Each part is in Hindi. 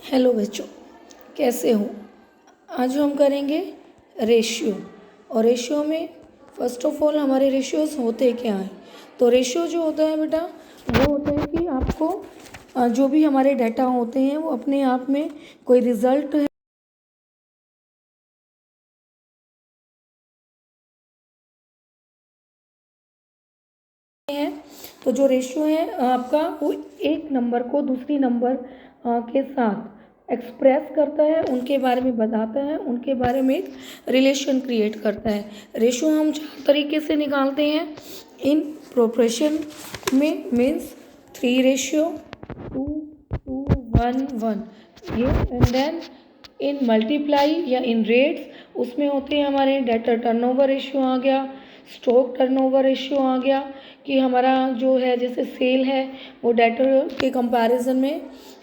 हेलो बच्चों, कैसे हो। आज हम करेंगे रेशियो। और रेशियो में फ़र्स्ट ऑफ ऑल हमारे रेशियोज होते क्या हैं। तो रेशियो जो होता है बेटा, वो होता है कि आपको जो भी हमारे डाटा होते हैं वो अपने आप में कोई रिज़ल्ट है। तो जो रेशियो है आपका, वो एक नंबर को दूसरी नंबर के साथ एक्सप्रेस करता है, उनके बारे में बताता है, उनके बारे में एक रिलेशन क्रिएट करता है। रेशियो हम 4 तरीके से निकालते हैं। इन प्रोपोर्शन में मीन्स 3:2:1:1 ये, एंड देन इन मल्टीप्लाई या इन रेट्स उसमें होते हैं हमारे डेटर टर्नओवर रेशियो आ गया, स्टॉक टर्नओवर रेशियो आ गया कि हमारा जो है जैसे सेल है वो डेटर के कंपैरिजन में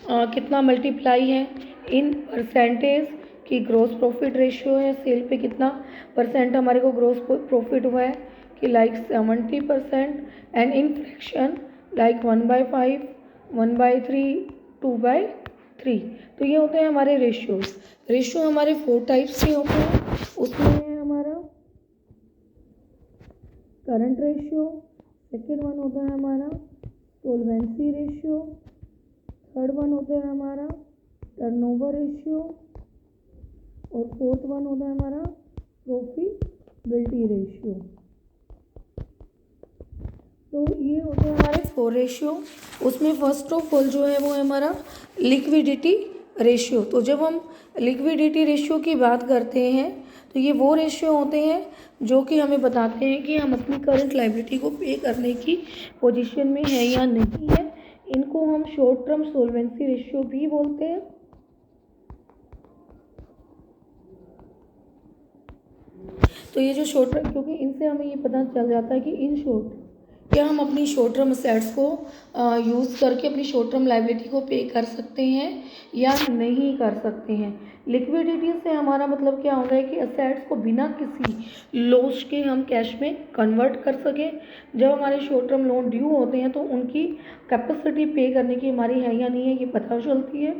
कितना मल्टीप्लाई है। इन परसेंटेज की ग्रोस प्रॉफिट रेशियो है, सेल पे कितना परसेंट हमारे को ग्रोस प्रॉफिट हुआ है कि like 70%। And in fraction like 1/5, 1/3, 2/3। तो ये होते हैं हमारे रेशियोज। रेशियो हमारे 4 टाइप्स के होते हैं। उसमें है हमारा करंट रेशियो, सेकेंड वन होता है हमारा सोल्वेंसी रेशियो, थर्ड वन होता है हमारा टर्नओवर रेशियो, और फोर्थ वन होता है हमारा प्रॉफिटेबिलिटी रेशियो। तो ये होते हैं हमारे 4 रेशियो। उसमें फर्स्ट ऑफ ऑल जो है वो है हमारा लिक्विडिटी रेशियो। तो जब हम लिक्विडिटी रेशियो की बात करते हैं तो ये वो रेशियो होते हैं जो कि हमें बताते हैं कि हम अपनी करंट लायबिलिटी को पे करने की पोजीशन में है या नहीं है। इनको हम शॉर्ट टर्म सोल्वेंसी रेशियो भी बोलते हैं। तो ये जो शॉर्ट टर्म, क्योंकि इनसे हमें ये पता चल जाता है कि इन शॉर्ट क्या हम अपनी शॉर्ट टर्म असेट्स को यूज़ करके अपनी शॉर्ट टर्म लायबिलिटी को पे कर सकते हैं या नहीं कर सकते हैं। लिक्विडिटी से हमारा मतलब क्या होता है कि असेट्स को बिना किसी लॉस के हम कैश में कन्वर्ट कर सकें। जब हमारे शॉर्ट टर्म लोन ड्यू होते हैं तो उनकी कैपेसिटी पे करने की हमारी है या नहीं है ये पता चलती है।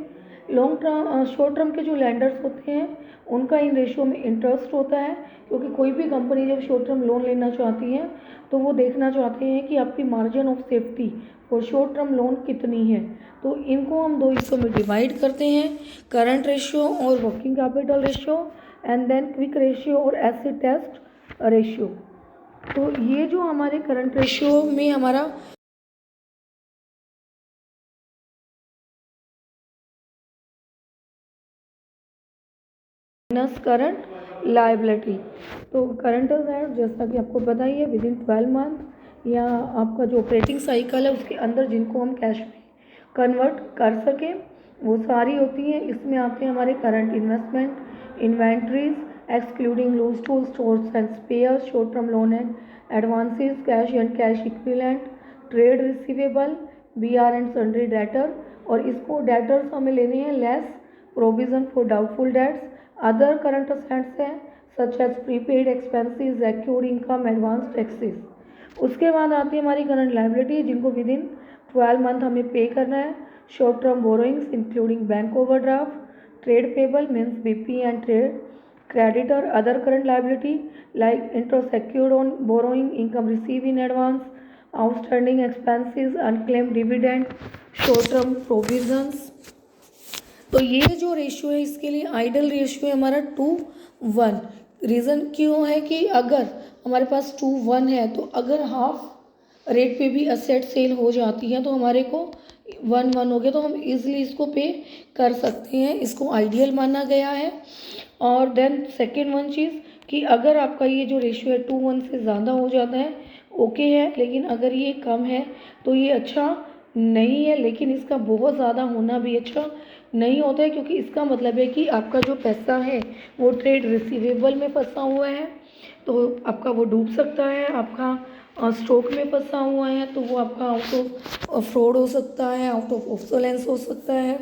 लॉन्ग टर्म शॉर्ट टर्म के जो लैंडर्स होते हैं उनका इन रेशियो में इंटरेस्ट होता है, क्योंकि कोई भी कंपनी जब शॉर्ट टर्म लोन लेना चाहती है तो वो देखना चाहते हैं कि आपकी मार्जिन ऑफ सेफ्टी और शॉर्ट टर्म लोन कितनी है। तो इनको हम 2 हिस्सों में डिवाइड करते हैं, करंट रेशियो और working capital ratio, and then quick ratio और एसिड टेस्ट रेशियो। तो ये जो हमारे करंट रेशियो में हमारा माइनस करंट लायबिलिटी। तो करंट असेट जैसा कि आपको पता ही है विद इन 12 मंथ या आपका जो ऑपरेटिंग साइकिल है उसके अंदर जिनको हम कैश में कन्वर्ट कर सकें वो सारी होती हैं। इसमें आते हैं हमारे current investment, inventories excluding loose tools, stores and spares, short term loan and advances, cash and cash equivalent, trade receivable, BR and sundry debtor. और इसको डेटर्स हमें लेने हैं less provision for doubtful debts. Other current assets हैं such as prepaid expenses, accrued income, advance taxes. उसके बाद आती है हमारी करंट लायबिलिटी जिनको विद इन 12 मंथ हमें पे करना है। Short term borrowings including bank overdraft, trade payable means BP and trade creditor, other current liability like interest secured on borrowing, income received in advance, outstanding expenses, unclaimed dividend, short term provisions। तो ये जो रेशियो है इसके लिए आइडल रेशियो है हमारा 2:1। रीज़न क्यों है कि अगर हमारे पास 2:1 है तो अगर हाफ रेट पे भी असेट सेल हो जाती है तो हमारे को 1:1 हो गया, तो हम इजीली इसको पे कर सकते हैं। इसको आइडियल माना गया है। और देन सेकेंड वन चीज़ कि अगर आपका ये जो रेशियो है 2:1 से ज़्यादा हो जाता है ओके है, लेकिन अगर ये कम है तो ये अच्छा नहीं है। लेकिन इसका बहुत ज़्यादा होना भी अच्छा नहीं होता है, क्योंकि इसका मतलब है कि आपका जो पैसा है वो ट्रेड रिसीवेबल में फंसा हुआ है तो आपका वो डूब सकता है। आपका स्टॉक में फंसा हुआ है तो वो आपका आउट ऑफ फ्रॉड हो सकता है, आउट ऑफ ऑब्सोलेंस हो सकता है,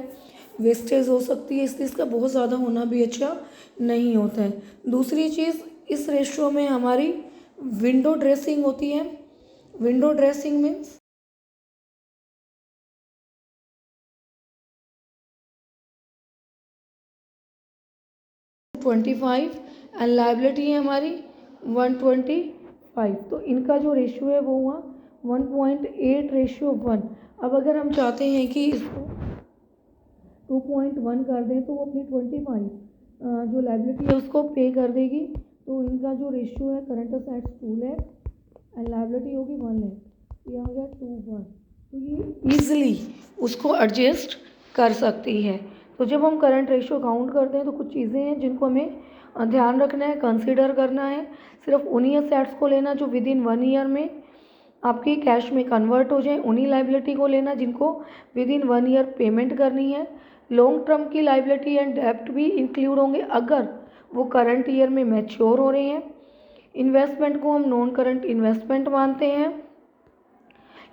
वेस्टेज हो सकती है। इसलिए इसका बहुत ज़्यादा होना भी अच्छा नहीं होता है। दूसरी चीज़, इस रेशियो में हमारी विंडो ड्रेसिंग होती है। Window dressing means 125 and liability है हमारी 125। तो इनका जो रेशियो है वो हुआ 1.8:1। अब अगर हम चाहते हैं कि इसको 2.1 कर दें तो वो अपनी 25 जो लाइबिलिटी है उसको पे कर देगी। तो इनका जो रेशियो है current assets 2 lakh and liability होगी 1 लाख। ये हो गया 2:1। तो ये ईजिली उसको एडजस्ट कर सकती है। तो जब हम करंट रेशियो काउंट करते हैं तो कुछ चीज़ें हैं जिनको हमें ध्यान रखना है, कंसीडर करना है। सिर्फ उन्हीं असेट्स को लेना जो विद इन 1 ईयर में आपकी कैश में कन्वर्ट हो जाए, उन्हीं लाइबिलिटी को लेना जिनको विद इन 1 ईयर पेमेंट करनी है। लॉन्ग टर्म की लाइबिलिटी एंड डेप्ट भी इंक्लूड होंगे अगर वो करंट ईयर में मैच्योर हो रहे हैं। इन्वेस्टमेंट को हम नॉन करंट इन्वेस्टमेंट मानते हैं,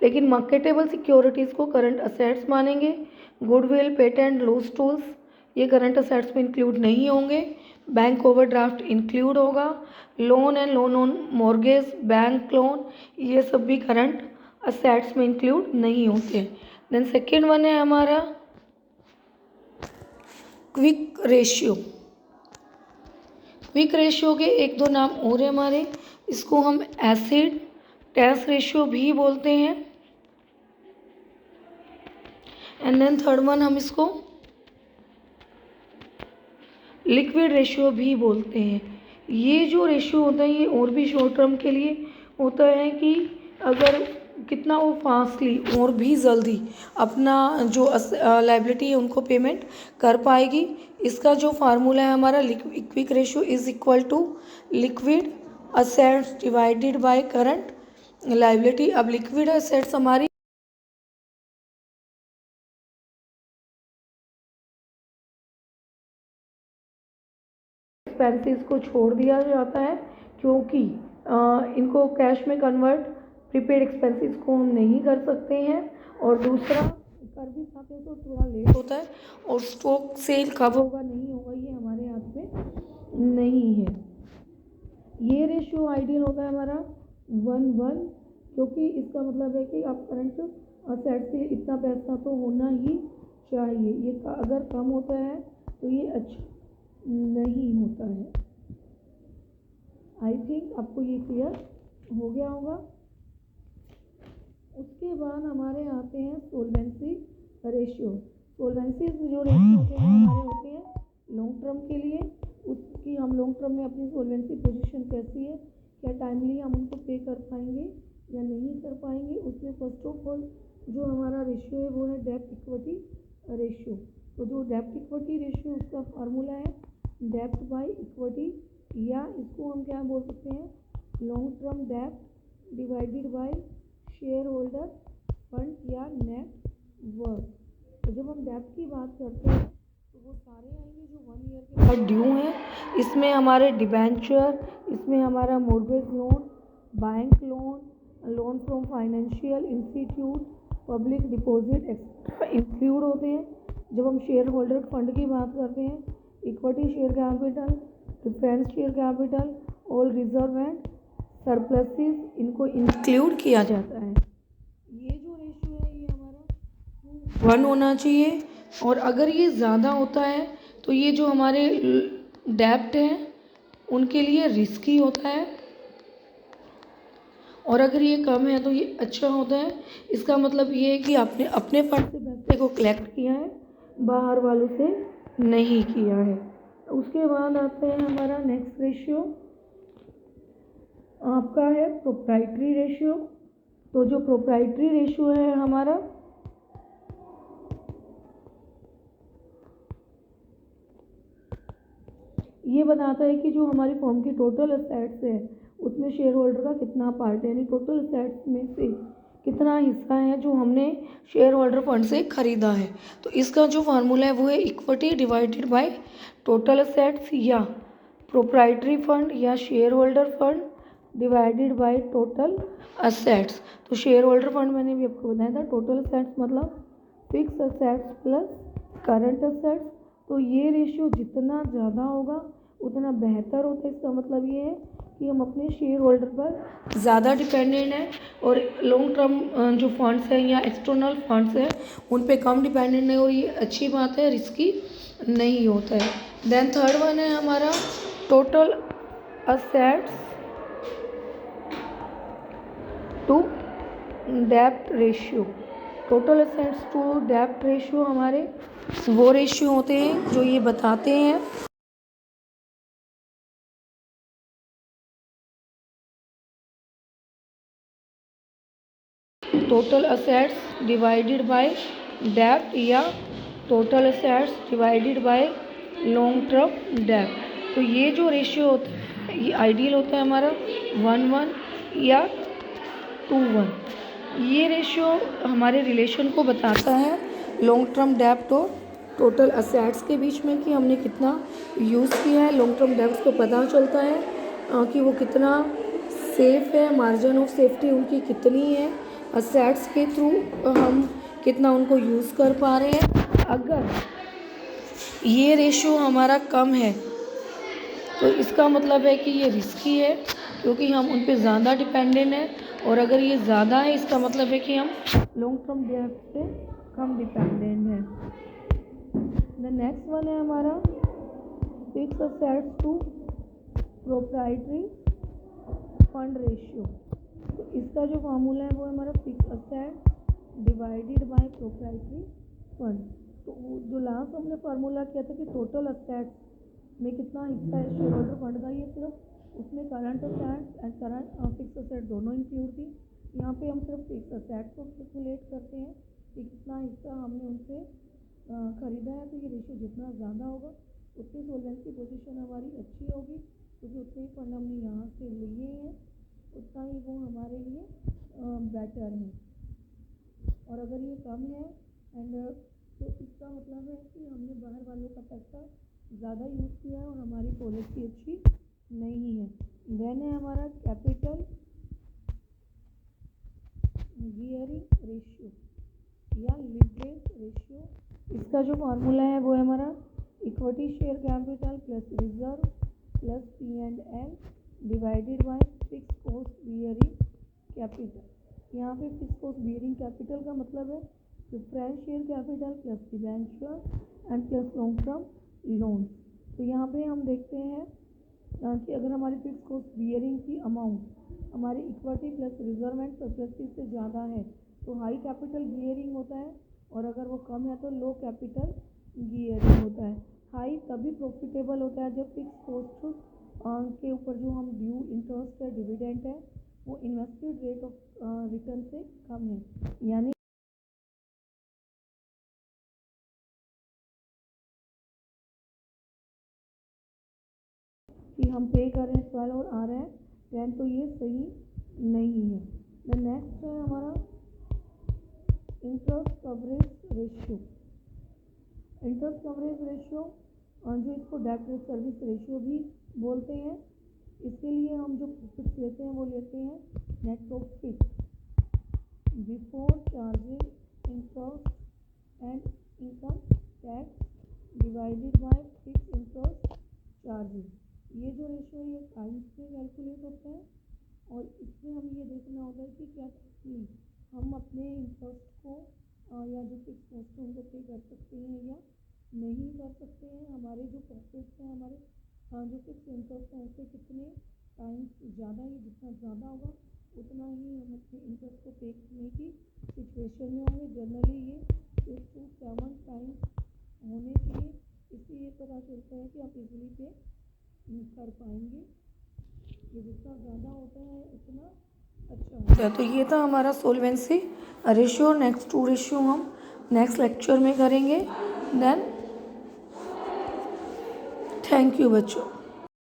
लेकिन मार्केटेबल सिक्योरिटीज़ को करंट असेट्स मानेंगे। गुडविल, पेटेंट, लॉस टूल्स ये करंट असेट्स में इंक्लूड नहीं होंगे। बैंक ओवरड्राफ्ट इंक्लूड होगा। Loan and loan on mortgage, bank loan ये सब भी करंट असेट्स में इंक्लूड नहीं होते हैं। देन सेकेंड वन है हमारा क्विक रेशियो। क्विक रेशियो के एक दो नाम और हैं हमारे, इसको हम एसिड टेस्ट रेशियो भी बोलते हैं। एंड देन थर्ड वन हम इसको लिक्विड रेशियो भी बोलते हैं। ये जो रेशियो होता है ये और भी शॉर्ट टर्म के लिए होता है कि अगर कितना वो फास्टली और भी जल्दी अपना जो लाइबिलिटी है उनको पेमेंट कर पाएगी। इसका जो फार्मूला है हमारा quick ratio is equal to liquid assets divided by current liability. अब लिक्विड असेट्स हमारी एक्सपेंसेस को छोड़ दिया जाता है क्योंकि इनको कैश में कन्वर्ट प्रीपेड एक्सपेंसेस को हम नहीं कर सकते हैं। और दूसरा कर भी पाते हैं तो थोड़ा लेट होता है और स्टॉक सेल कब होगा नहीं होगा ये हमारे हाथ में नहीं है। ये रेशियो आइडियल होता है हमारा 1:1 क्योंकि इसका मतलब है कि आप करंट असेट्स के लिए इतना पैसा तो होना ही चाहिए। ये अगर कम होता है तो ये अच्छा नहीं होता है। आई थिंक आपको ये क्लियर हो गया होगा। उसके बाद हमारे आते हैं सोल्वेंसी रेशियो। सोल्वेंसी जो रेशियो होते हैं हमारे होते हैं लॉन्ग टर्म के लिए। उसकी हम लॉन्ग टर्म में अपनी सोल्वेंसी पोजीशन कैसी है, क्या टाइमली हम उनको पे कर पाएंगे या नहीं कर पाएंगे। उसमें फर्स्ट ऑफ ऑल जो हमारा रेशियो है वो है डेब्ट इक्विटी रेशियो। तो जो डेब्ट इक्विटी रेशियो उसका फार्मूला है डेब्ट बाय इक्विटी, या इसको हम क्या बोल सकते हैं लॉन्ग टर्म डेब्ट divided by share holder fund या नेट वर्थ। तो जब हम डेब्ट की बात करते हैं तो वो सारे आएंगे जो 1 ईयर के बाद ड्यू हैं। इसमें हमारे डिबेंचर, इसमें हमारा mortgage loan, bank loan, loan from financial institute, public deposit etcetera include होते हैं। जब हम शेयर होल्डर फंड की बात करते हैं equity share capital, preference share capital, all reserve and surpluses इनको इंक्लूड किया जाता है। ये जो रेशियो है ये हमारा 1 होना चाहिए। और अगर ये ज़्यादा होता है तो ये जो हमारे डेब्ट हैं उनके लिए रिस्की होता है, और अगर ये कम है तो ये अच्छा होता है। इसका मतलब ये है कि आपने अपने फंड से पैसे को कलेक्ट किया है, बाहर वालों से नहीं किया है। उसके बाद आते हैं हमारा नेक्स्ट रेशियो आपका है प्रोप्राइटरी रेशियो। तो जो प्रोप्राइटरी रेशियो है हमारा ये बताता है कि जो हमारी फर्म की टोटल असेट्स है उसमें शेयर होल्डर का कितना पार्ट है, यानी टोटल असेट्स में से कितना हिस्सा है जो हमने शेयर होल्डर फंड से ख़रीदा है। तो इसका जो फार्मूला है वो है equity divided by total assets, या प्रोप्राइटरी फंड या share holder fund divided by total assets. तो शेयर होल्डर फंड मैंने भी आपको बताया था टोटल असेट्स मतलब fix assets plus current assets. तो ये रेशियो जितना ज़्यादा होगा उतना बेहतर होता है। इसका मतलब ये है कि हम अपने शेयर होल्डर पर ज़्यादा डिपेंडेंट हैं और लॉन्ग टर्म जो फंड्स हैं या एक्सटर्नल फंड्स हैं उन पे कम डिपेंडेंट है, और ये अच्छी बात है, रिस्की नहीं होता है। देन थर्ड वन है हमारा टोटल असेट्स टू डेप्ट रेशियो। टोटल असेट्स टू डेप्ट रेशियो हमारे वो रेशियो होते हैं जो ये बताते हैं टोटल असेट्स डिवाइडेड बाय डेप्ट या total assets divided by long term डेप्ट। तो ये जो रेशियो होता है ये आइडियल होता है हमारा 1:1 या 2:1। ये रेशियो हमारे रिलेशन को बताता है लॉन्ग टर्म डेप्ट और टोटल असेट्स के बीच में कि हमने कितना यूज़ किया है। लॉन्ग टर्म डेप्ट को पता चलता है कि वो कितना सेफ़ है, मार्जिन ऑफ सेफ्टी उनकी कितनी है, असेट्स के थ्रू हम कितना उनको यूज़ कर पा रहे हैं। अगर ये रेशियो हमारा कम है तो इसका मतलब है कि ये रिस्की है क्योंकि हम उन पे ज़्यादा डिपेंडेंट हैं, और अगर ये ज़्यादा है इसका मतलब है कि हम लॉन्ग टर्म डेप्ट से कम डिपेंडेंट हैं। द नेक्स्ट वन है हमारा fix assets to proprietary fund ratio. तो इसका जो फार्मूला है वो है हमारा fix asset divided by proprietary fund. तो जो लास्ट हमने फार्मूला किया था कि टोटल असेट्स में कितना हिस्सा है शेयर होल्डर फंड का, ये सिर्फ उसमें current assets and current fix asset दोनों इंक्लूड थी। यहाँ पे हम सिर्फ फिक्स असेट्स को कैलकुलेट करते हैं कि कितना हिस्सा हमने उनसे ख़रीदा है। तो ये रेशियो जितना ज़्यादा होगा उतनी सोल्वेंसी पोजीशन हमारी अच्छी होगी, क्योंकि उतने ही फंड हमने यहाँ से लिए हैं उतना ही वो हमारे लिए बेटर है। और अगर ये कम है एंड तो इसका मतलब है कि हमने बाहर वालों का पैसा ज़्यादा यूज़ किया है और हमारी पॉलिसी अच्छी नहीं है। देन है हमारा कैपिटल गियरिंग रेशियो या लीवरेज रेशियो। इसका जो फार्मूला है वो है हमारा equity share capital plus reserve plus P&L divided by fix cost bearing capital. यहाँ पे फिक्स कॉस्ट बियरिंग कैपिटल का मतलब है preference share capital plus debenture and plus long term loan. तो यहाँ पे हम देखते हैं कि अगर हमारी फिक्स कॉस्ट बियरिंग की अमाउंट हमारी equity plus reserve and surplus से ज़्यादा है तो हाई कैपिटल गियरिंग होता है, और अगर वो कम है तो लो कैपिटल गियरिंग होता है। हाई तभी प्रॉफिटेबल होता है जब फिक्स कॉस्ट के ऊपर जो हम ड्यू इंटरेस्ट है डिविडेंड है वो इन्वेस्टेड रेट ऑफ रिटर्न से कम है, यानी कि हम पे कर रहे हैं 12 और आ रहा है 10, तो ये सही नहीं है। द नेक्स्ट है हमारा interest coverage ratio. Interest coverage ratio जो इसको डेट सर्विस रेशियो भी बोलते हैं। इसके लिए हम जो प्रॉफिट्स लेते हैं वो लेते हैं net profit before charging interest and income tax divided by fix interest charges. ये जो रेशियो ये टाइम्स से कैलकुलेट होता है, और इसमें हम ये देखना होता है कि क्या हम अपने इंटरेस्ट को या जो फिक्स कॉस्ट है उनको पे कर सकते हैं या नहीं कर सकते हैं। हमारे जो प्रॉफिट्स हैं हमारे जो फिक्स इंटरेस्ट है उससे कितने टाइम्स ज़्यादा ही, जितना ज़्यादा होगा उतना ही हम अपने इंटरेस्ट को पे करने की सिचुएशन में होंगे। जनरली ये 6 to 7 टाइम्स होने चाहिए, इससे ये पता चलता है कि आप इजीली पे कर पाएंगे। ये जितना ज़्यादा होता है उतना अच्छा होता है। तो ये था हमारा सोल्वेंसी रेशियो। नेक्स्ट 2 रेशियो हम नेक्स्ट लेक्चर में करेंगे। देन थैंक यू बच्चों।